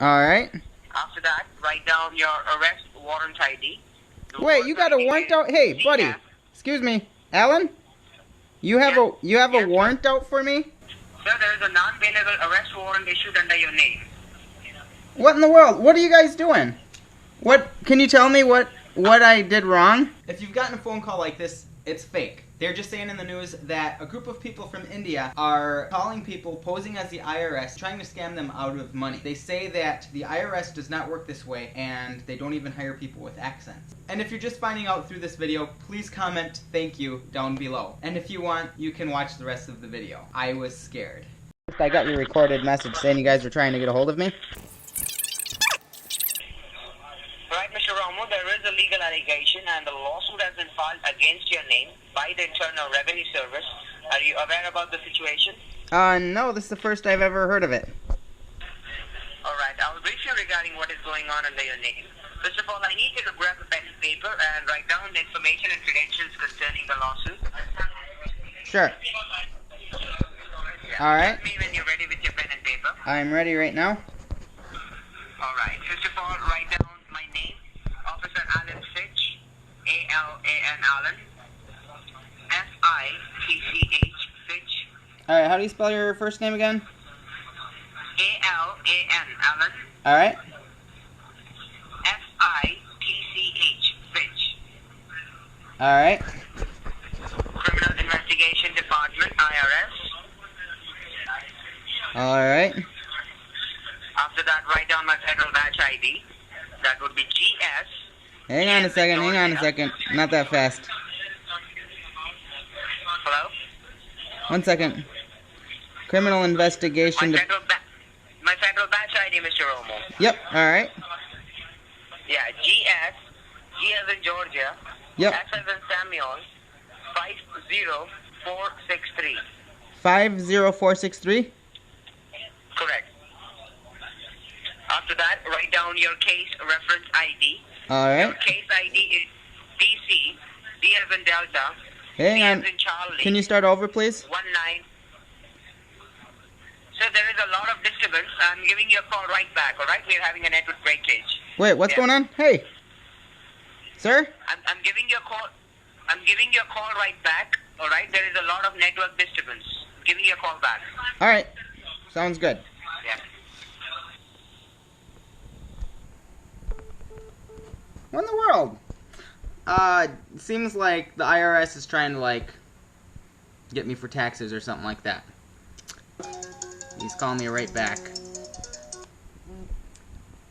Alright. After that, write down your arrest warrant ID. Wait, you got a warrant out? Hey, buddy. Excuse me. Alan? You have a warrant out for me? Sir, there is a non-bailable arrest warrant issued under your name. What in the world? What are you guys doing? What? Can you tell me what I did wrong? If you've gotten a phone call like this, it's fake. They're just saying in the news that a group of people from India are calling people, posing as the IRS, trying to scam them out of money. They say that the IRS does not work this way, and they don't even hire people with accents. And if you're just finding out through this video, please comment "thank you" down below. And if you want, you can watch the rest of the video. I was scared. I got your recorded message saying you guys were trying to get a hold of me. Right, Mr. Romo, there is a legal allegation and the lawsuit has been filed against your name by the Internal Revenue Service. Are you aware about the situation? No, this is the first I've ever heard of it. Alright, I will brief you regarding what is going on under your name. First of all, I need you to grab a pen and paper and write down the information and credentials concerning the lawsuit. Sure. Yeah. Alright. Tell me when you're ready with your pen and paper. I'm ready right now. Alright, first of all, write down my name, Officer Alan Fitch, A-L-A-N Allen, F-I-T-C-H, Fitch. Alright, how do you spell your first name again? A-L-A-N Allen, Alright. F-I-T-C-H, Fitch. Alright. Criminal Investigation Department, IRS. Alright. After that, write down my federal badge ID. That would be GS. Hang on a second. Not that fast. Hello? 1 second. Criminal investigation. My federal badge ID, Mr. Romo. Yep, alright. Yeah, GS, G as in Georgia, Yep. S as in Samuel, 50463. 50463? Correct. After that, write down your case reference ID. Your Alright. case ID is DC, D as in Delta, Hang C on. as in Charlie. Can you start over, please? 19. So there is a lot of disturbance. I'm giving you a call right back, alright? We're having a network breakage. Wait, what's going on? Hey. Sir? I'm giving you a call. I'm giving you a call right back, alright? There is a lot of network disturbance. I'm giving you a call back. Alright. Sounds good. Yeah. What in the world? Seems like the IRS is trying to, like, get me for taxes or something like that. He's calling me right back.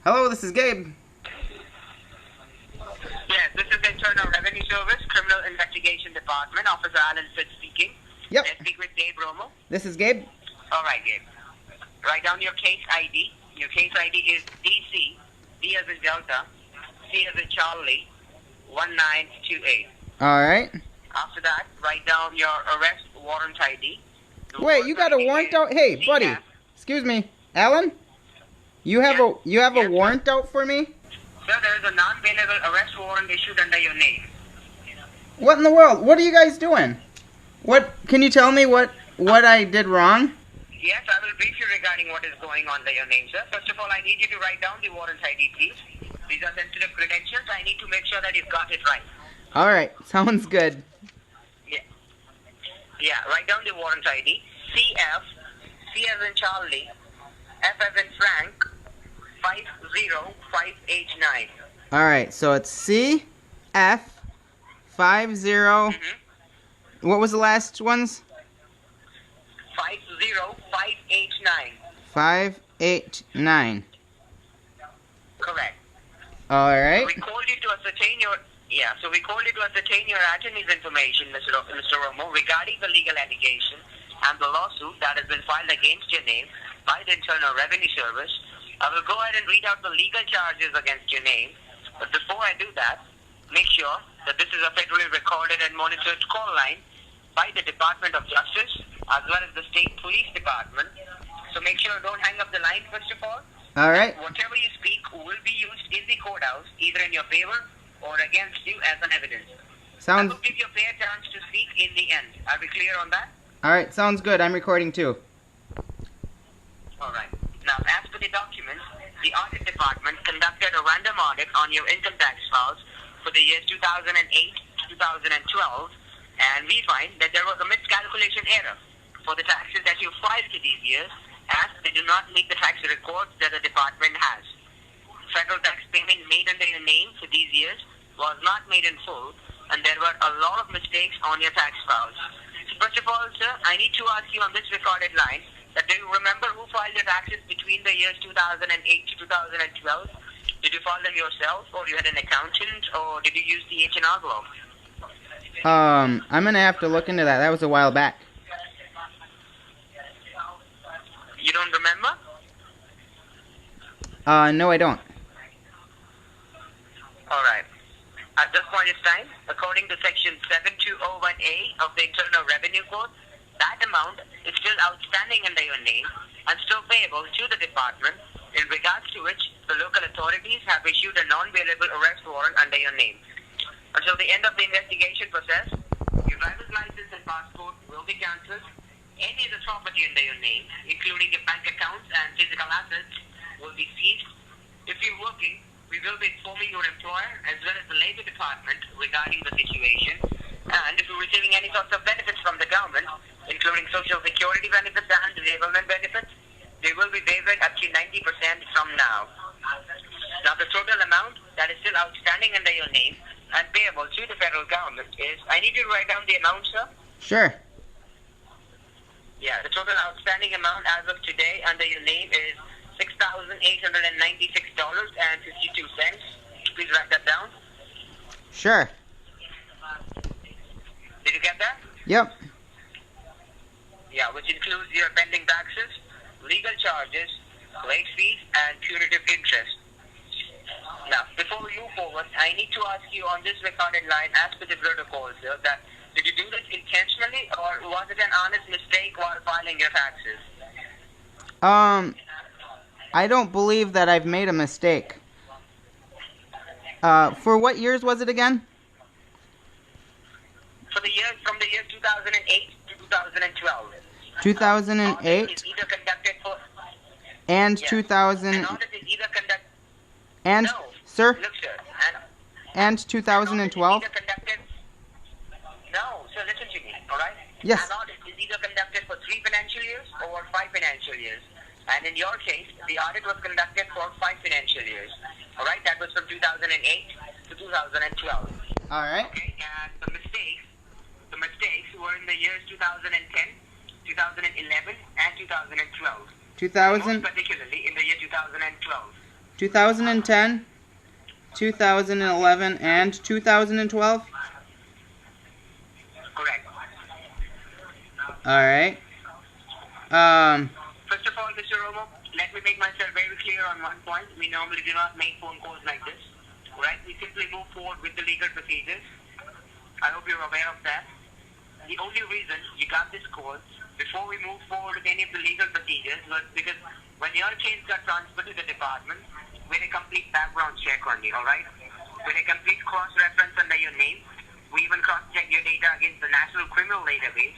Hello, this is Gabe. Yes, this is the Internal Revenue Service, Criminal Investigation Department, Officer Alan Fitz speaking. Yep. Let's speak with Dave Romo. This is Gabe. Alright, Gabe. Write down your case ID. Your case ID is DC, D as in Delta, C as in Charlie, 1928. Alright. After that, write down your arrest warrant ID. Wait, you got a warrant out? Hey, buddy. Excuse me. Alan? You have a warrant out for me? Sir, there is a non-bailable arrest warrant issued under your name. What in the world? What are you guys doing? What? Can you tell me what I did wrong? Yes, I will brief you regarding what is going on under your name, sir. First of all, I need you to write down the warrant ID, please. These are sensitive credentials. I need to make sure that you've got it right. Alright, sounds good. Yeah, write down the warrant ID. CF, C as in Charlie, F as in Frank, 50589. Alright, so it's CF 50. What was the last ones? 50589. 589. Correct. Alright. We called you to ascertain your attorney's information, Mr. Romo, regarding the legal allegation and the lawsuit that has been filed against your name by the Internal Revenue Service. I will go ahead and read out the legal charges against your name. But before I do that, make sure that this is a federally recorded and monitored call line by the Department of Justice as well as the State Police Department. So make sure don't hang up the line, first of all. Alright. Whatever you speak will be used in the courthouse, either in your favor or against you as an evidence. I will give you a fair chance to speak in the end. Are we clear on that? Alright, sounds good. I'm recording too. Alright. Now, as per the documents, the audit department conducted a random audit on your income tax files for the years 2008 to 2012, and we find that there was a miscalculation error for the taxes that you filed to these years, as they do not meet the tax records that the department has. Federal tax payment made under your name for these years was not made in full, and there were a lot of mistakes on your tax files. So first of all, sir, I need to ask you on this recorded line that do you remember who filed your taxes between the years 2008 to 2012? Did you file them yourself, or you had an accountant, or did you use the H&R law? I'm gonna have to look into that. That was a while back. You don't remember? No, I don't. Alright. At this point in time, according to Section 7201A of the Internal Revenue Code, that amount is still outstanding under your name and still payable to the department, in regards to which the local authorities have issued a non-bailable arrest warrant under your name. Until the end of the investigation process, your driver's license and passport will be cancelled. Any other property under your name, including your bank accounts and physical assets, will be seized. If you're working, we will be informing your employer as well as the Labor Department regarding the situation. And if you're receiving any sorts of benefits from the government, including Social Security benefits and disablement benefits, they will be waived up to 90% from now. Now, the total amount that is still outstanding under your name and payable to the federal government is, I need you to write down the amount, sir. Sure. Yeah, the total outstanding amount as of today under your name is $6,896.52. Please write that down. Sure. Did you get that? Yep. Yeah, which includes your pending taxes, legal charges, late fees, and punitive interest. Now, before we move forward, I need to ask you on this recorded line, as per the protocol, sir, that did you do this intentionally, or was it an honest mistake while filing your taxes? I don't believe that I've made a mistake. For what years was it again? For the years from the year 2008 to 2012. 2008 is either conducted for, and yes. 2000 An audit is either conducted. and No, sir, look, sir. and An 2012. audit is either conducted. No, sir, listen to me, all right? Yes. An audit is either conducted for 3 financial years or 5 financial years. And in your case, the audit was conducted for 5 financial years. All right, that was from 2008 to 2012. All right. Okay, and the mistakes were in the years 2010, 2011, and 2012. 2000, Most particularly in the year 2012. 2010, 2011, and 2012. Correct. All right. First of all, Mr. Romo, let me make myself very clear on one point. We normally do not make phone calls like this. Right? We simply move forward with the legal procedures. I hope you're aware of that. The only reason you got this call before we move forward with any of the legal procedures was because when your case got transferred to the department, we had a complete background check on you, alright? With a complete cross-reference under your name. We even cross-check your data against the National Criminal Database,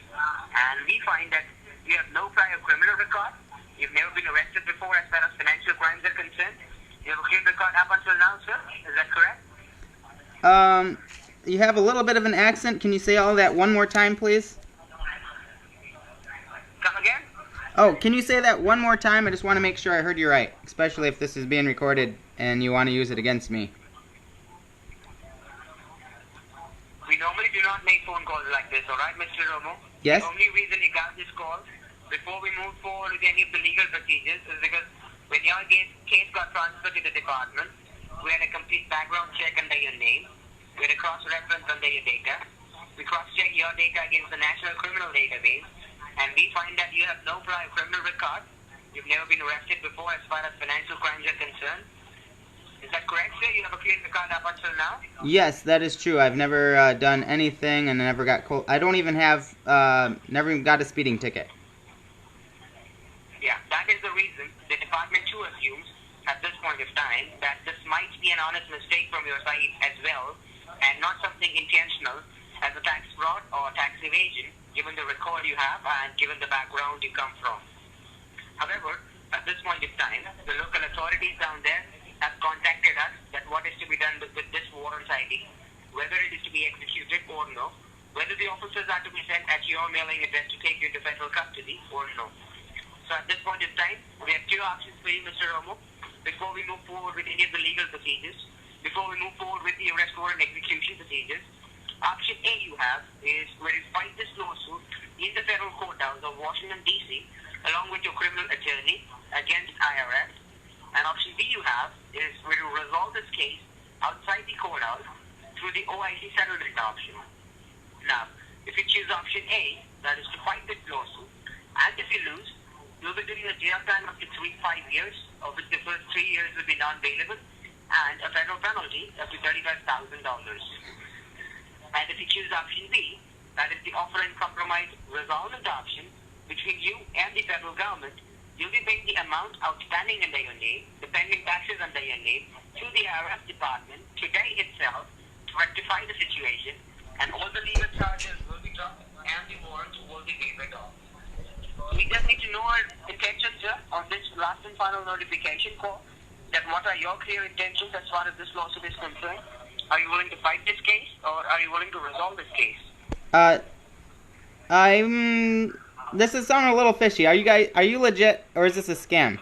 and we find that you have no prior criminal record. You've never been arrested before as far as financial crimes are concerned. You have a clean record up until now, sir? Is that correct? You have a little bit of an accent. Can you say all that one more time, please? Come again? Oh, can you say that one more time? I just want to make sure I heard you right, especially if this is being recorded and you want to use it against me. We normally do not make phone calls like this, alright, Mr. Romo? Yes? The only reason you got this call before we move forward with any of the legal procedures is because when your case got transferred to the department, we had a complete background check under your name. We had a cross-reference under your data. We cross-checked your data against the National Criminal Database, and we find that you have no prior criminal record. You've never been arrested before as far as financial crimes are concerned. Is that correct, sir? You have a clean record up until now? Yes, that is true. I've never done anything and never got I don't even have, never even got a speeding ticket. Yeah, that is the reason the department too assumes at this point of time that this might be an honest mistake from your side as well, and not something intentional as a tax fraud or tax evasion, given the record you have and given the background you come from. However, At this point in time, the local authorities down there have contacted us that what is to be done with this warrant ID, whether it is to be executed or no, whether the officers are to be sent at your mailing address to take you into federal custody or no. So at this point in time, we have two options for you, Mr. Romo, before we move forward with any of the legal procedures, before we move forward with the arrest warrant execution procedures. Option A you have is where you fight this lawsuit in the federal courthouse of Washington, D.C., along with your criminal attorney against IRS. And option B you have is where you resolve this case outside the courthouse through the OIC settlement option. Now, if you choose option A, that is to fight this lawsuit, and if you lose, you'll be doing a jail time up to 5 years, of which the first 3 years will be non-bailable, and a federal penalty up to $35,000. And if you choose option B, that is the offer and compromise resolvent option between you and the federal government, you'll be paying the amount outstanding under your name, the pending taxes under your name, to the IRS department today itself to rectify the situation, and all the legal charges will be dropped and the warrant will be waived off. We just need to know our intentions, sir, on this last and final notification call, that what are your clear intentions as far as this lawsuit is concerned? Are you willing to fight this case, or are you willing to resolve this case? This is sounding a little fishy. Are you legit, or is this a scam?